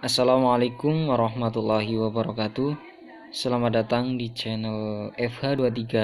Assalamualaikum warahmatullahi wabarakatuh. Selamat datang di channel FH23.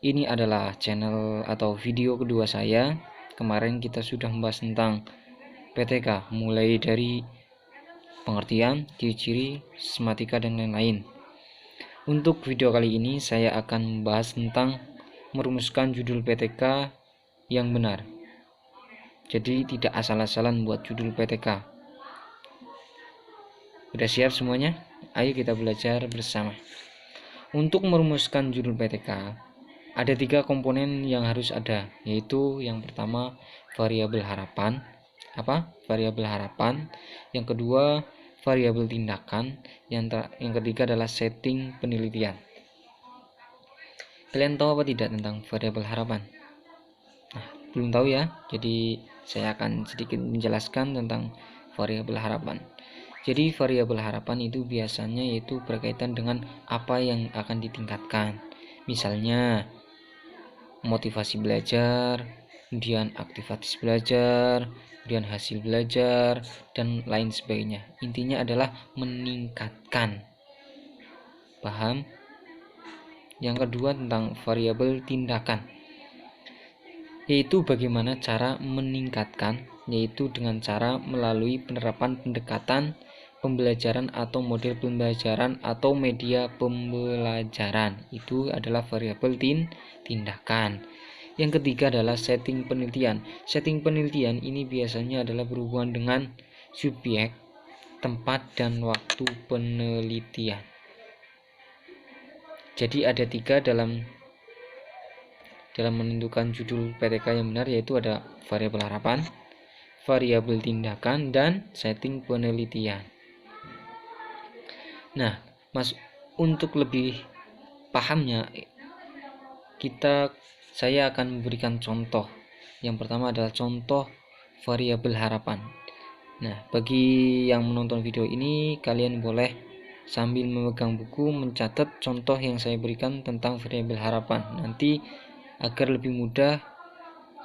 Ini adalah channel atau video kedua saya. Kemarin kita sudah membahas tentang PTK, mulai dari pengertian, ciri-ciri, sistematika, dan lain-lain. Untuk video kali ini saya akan membahas tentang merumuskan judul PTK yang benar. Jadi tidak asal-asalan buat judul PTK. Sudah siap semuanya? Ayo kita belajar bersama. Untuk merumuskan judul PTK, ada 3 komponen yang harus ada, yaitu yang pertama variabel harapan. Variabel harapan. Yang kedua variabel tindakan. Yang ketiga adalah setting penelitian. Kalian tahu apa tidak tentang variabel harapan? Belum tahu ya? Jadi saya akan sedikit menjelaskan tentang variabel harapan. Jadi variabel harapan itu biasanya yaitu berkaitan dengan apa yang akan ditingkatkan. Misalnya motivasi belajar, kemudian aktivitas belajar, kemudian hasil belajar, dan lain sebagainya. Intinya adalah meningkatkan. Paham? Yang kedua tentang variabel tindakan, yaitu bagaimana cara meningkatkan, yaitu dengan cara melalui penerapan pendekatan pembelajaran atau model pembelajaran atau media pembelajaran. Itu adalah variabel tindakan. Yang ketiga adalah setting penelitian. Setting penelitian ini biasanya adalah berhubungan dengan subjek, tempat, dan waktu penelitian. Jadi ada 3 dalam menentukan judul PTK yang benar, yaitu ada variabel harapan, variabel tindakan, dan setting penelitian. Nah, untuk lebih pahamnya, saya akan memberikan contoh. Yang pertama adalah contoh variabel harapan. Nah, bagi yang menonton video ini, kalian boleh sambil memegang buku mencatat contoh yang saya berikan tentang variabel harapan. Nanti agar lebih mudah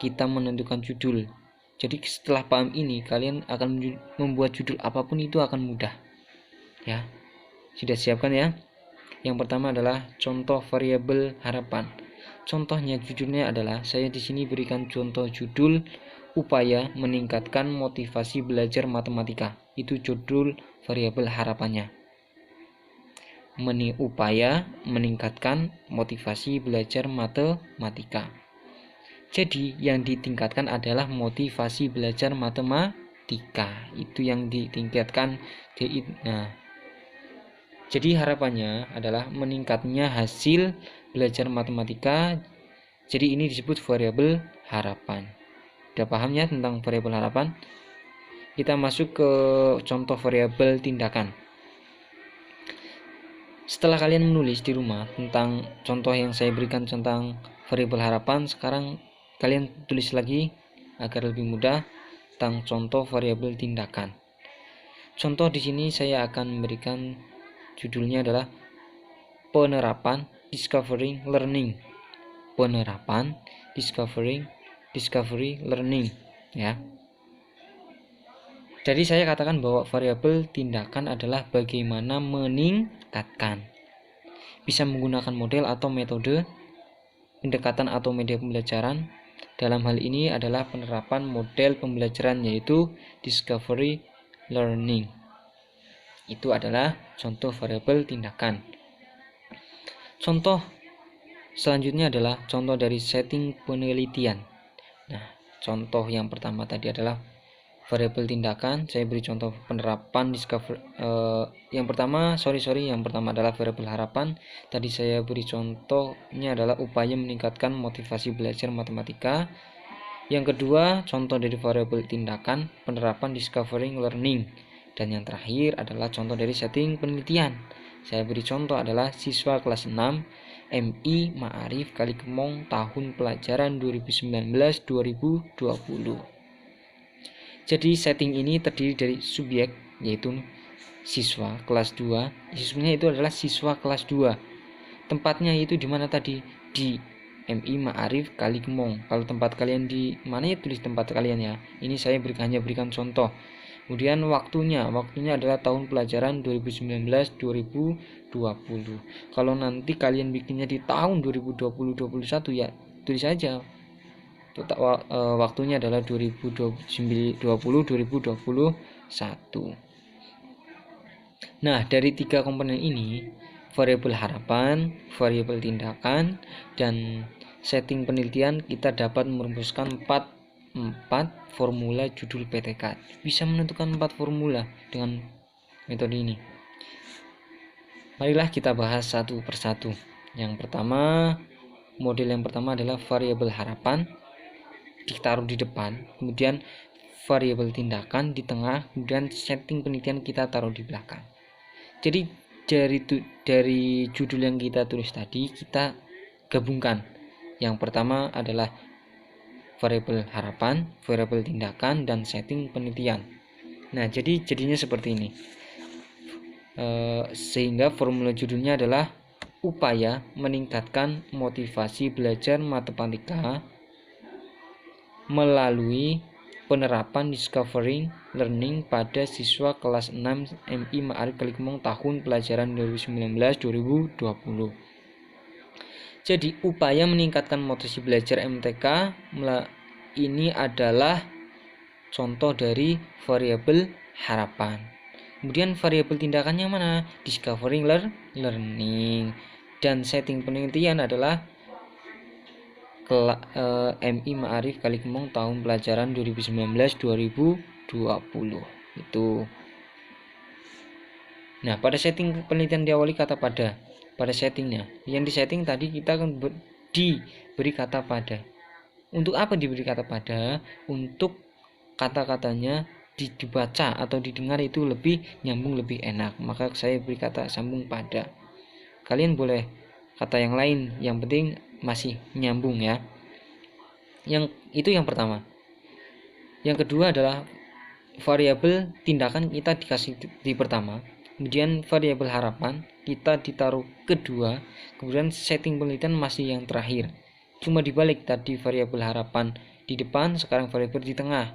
kita menentukan judul. Jadi setelah paham ini, kalian akan membuat judul apapun itu akan mudah. Ya. Sudah siapkan ya? Yang pertama adalah contoh variabel harapan. Contohnya judulnya adalah, saya di sini berikan contoh judul upaya meningkatkan motivasi belajar matematika. Itu judul variabel harapannya. Upaya meningkatkan motivasi belajar matematika. Jadi yang ditingkatkan adalah motivasi belajar matematika. Itu yang ditingkatkan. Jadi harapannya adalah meningkatnya hasil belajar matematika. Jadi ini disebut variabel harapan. Sudah paham ya tentang variabel harapan? Kita masuk ke contoh variabel tindakan. Setelah kalian menulis di rumah tentang contoh yang saya berikan tentang variabel harapan, sekarang kalian tulis lagi agar lebih mudah tentang contoh variabel tindakan. Contoh di sini saya akan memberikan judulnya adalah penerapan discovering learning. Penerapan discovery learning ya. Jadi saya katakan bahwa variabel tindakan adalah bagaimana meningkatkan. Bisa menggunakan model atau metode pendekatan atau media pembelajaran. Dalam hal ini adalah penerapan model pembelajaran, yaitu discovery learning. Itu adalah contoh variabel tindakan. Contoh selanjutnya adalah contoh dari setting penelitian. Nah, contoh yang pertama tadi adalah variabel tindakan. Saya beri contoh penerapan yang pertama adalah variabel harapan. Tadi saya beri contohnya adalah upaya meningkatkan motivasi belajar matematika. Yang kedua, contoh dari variabel tindakan, penerapan discovering learning. Dan yang terakhir adalah contoh dari setting penelitian. Saya beri contoh adalah siswa kelas 6 MI Ma'arif Kalikemong tahun pelajaran 2019-2020. Jadi setting ini terdiri dari subjek, yaitu siswa kelas 2. Siswanya itu adalah siswa kelas 2. Tempatnya itu di mana tadi? Di MI Ma'arif Kalikemong. Kalau tempat kalian di mana ya tulis tempat kalian ya. Ini saya hanya berikan contoh. Kemudian waktunya adalah tahun pelajaran 2019-2020. Kalau nanti kalian bikinnya di tahun 2020-2021 ya tulis saja waktunya adalah 2020-2021. Nah, dari 3 komponen ini, variabel harapan, variabel tindakan, dan setting penelitian, kita dapat merumuskan 4 formula judul PTK. Bisa menentukan 4 formula dengan metode ini. Marilah kita bahas satu persatu. Yang pertama, model yang pertama adalah variabel harapan ditaruh di depan, kemudian variabel tindakan di tengah, kemudian setting penelitian kita taruh di belakang. Jadi dari judul yang kita tulis tadi, kita gabungkan. Yang pertama adalah variabel harapan, variabel tindakan, dan setting penelitian. Nah, jadinya seperti ini. Sehingga formula judulnya adalah upaya meningkatkan motivasi belajar matematika melalui penerapan discovering learning pada siswa kelas 6 MI Ma'arif Kalikemong tahun pelajaran 2019-2020. Jadi upaya meningkatkan motivasi belajar MTK ini adalah contoh dari variabel harapan. Kemudian variabel tindakannya mana? Discovering learning. Dan setting penelitian adalah MI Ma'arif Kalikemong tahun pelajaran 2019-2020 itu. Nah, pada setting penelitian diawali kata pada settingnya. Yang di setting tadi kita akan diberi kata pada. Untuk apa diberi kata pada? Untuk kata-katanya dibaca atau didengar itu lebih nyambung, lebih enak. Maka saya beri kata sambung pada. Kalian boleh kata yang lain, yang penting masih nyambung ya. Itu yang pertama. Yang kedua adalah variabel tindakan kita dikasih di pertama, kemudian variabel harapan kita ditaruh kedua, kemudian setting penelitian masih yang terakhir. Cuma dibalik, tadi variabel harapan di depan, sekarang variabel di tengah.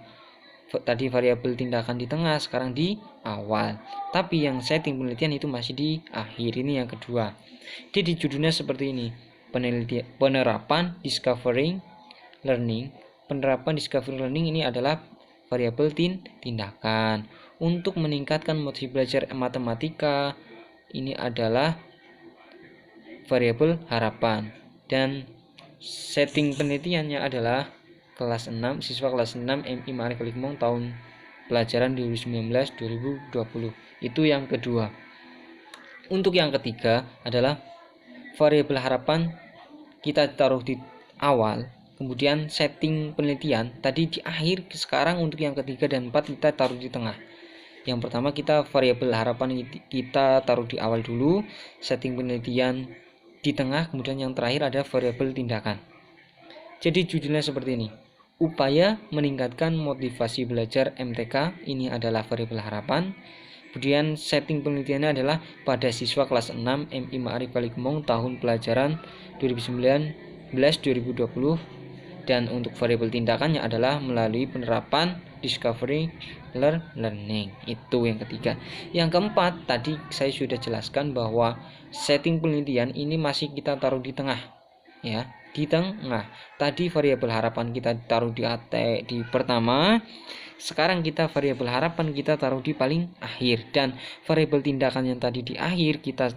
Tadi variabel tindakan di tengah, sekarang di awal. Tapi yang setting penelitian itu masih di akhir. Ini yang kedua. Jadi judulnya seperti ini. Penerapan discovering learning. Penerapan discovering learning ini adalah variabel tindakan. Untuk meningkatkan motivasi belajar matematika, ini adalah variabel harapan. Dan setting penelitiannya adalah kelas 6, siswa kelas 6 MI Ma'arif Kalikemong tahun pelajaran 2019-2020. Itu yang kedua. Untuk yang ketiga adalah variabel harapan kita taruh di awal, kemudian setting penelitian tadi di akhir. Sekarang untuk yang ketiga dan 4 kita taruh di tengah. Yang pertama kita variabel harapan kita taruh di awal dulu, setting penelitian di tengah, kemudian yang terakhir ada variabel tindakan. Jadi judulnya seperti ini. Upaya meningkatkan motivasi belajar MTK, ini adalah variabel harapan. Kemudian setting penelitiannya adalah pada siswa kelas 6 MI Ma'arif Kalikemong tahun pelajaran 2019-2020. Dan untuk variabel tindakannya adalah melalui penerapan discovery learning. Itu yang ketiga. Yang keempat, tadi saya sudah jelaskan bahwa setting penelitian ini masih kita taruh di tengah ya, di tengah. Tadi variabel harapan kita taruh di pertama, sekarang kita variabel harapan kita taruh di paling akhir, dan variabel tindakan yang tadi di akhir kita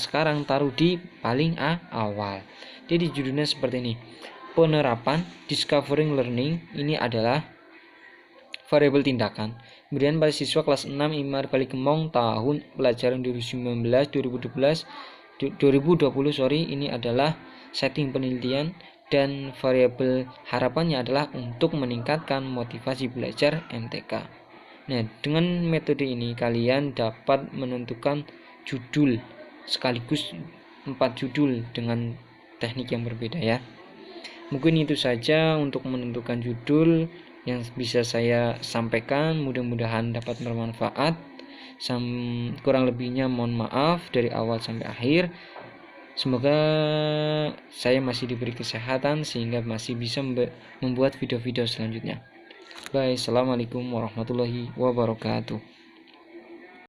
sekarang taruh di paling awal. Jadi judulnya seperti ini. Penerapan discovering learning ini adalah variabel tindakan. Kemudian pada siswa kelas 6 MI Ma'arif Kalikemong tahun pelajaran 2019-2020 ini adalah setting penelitian, dan variabel harapannya adalah untuk meningkatkan motivasi belajar MTK. Nah, dengan metode ini kalian dapat menentukan judul sekaligus 4 judul dengan teknik yang berbeda ya. Mungkin itu saja untuk menentukan judul yang bisa saya sampaikan. Mudah-mudahan dapat bermanfaat. Kurang lebihnya mohon maaf dari awal sampai akhir. Semoga saya masih diberi kesehatan sehingga masih bisa membuat video-video selanjutnya. Bye. Assalamualaikum warahmatullahi wabarakatuh.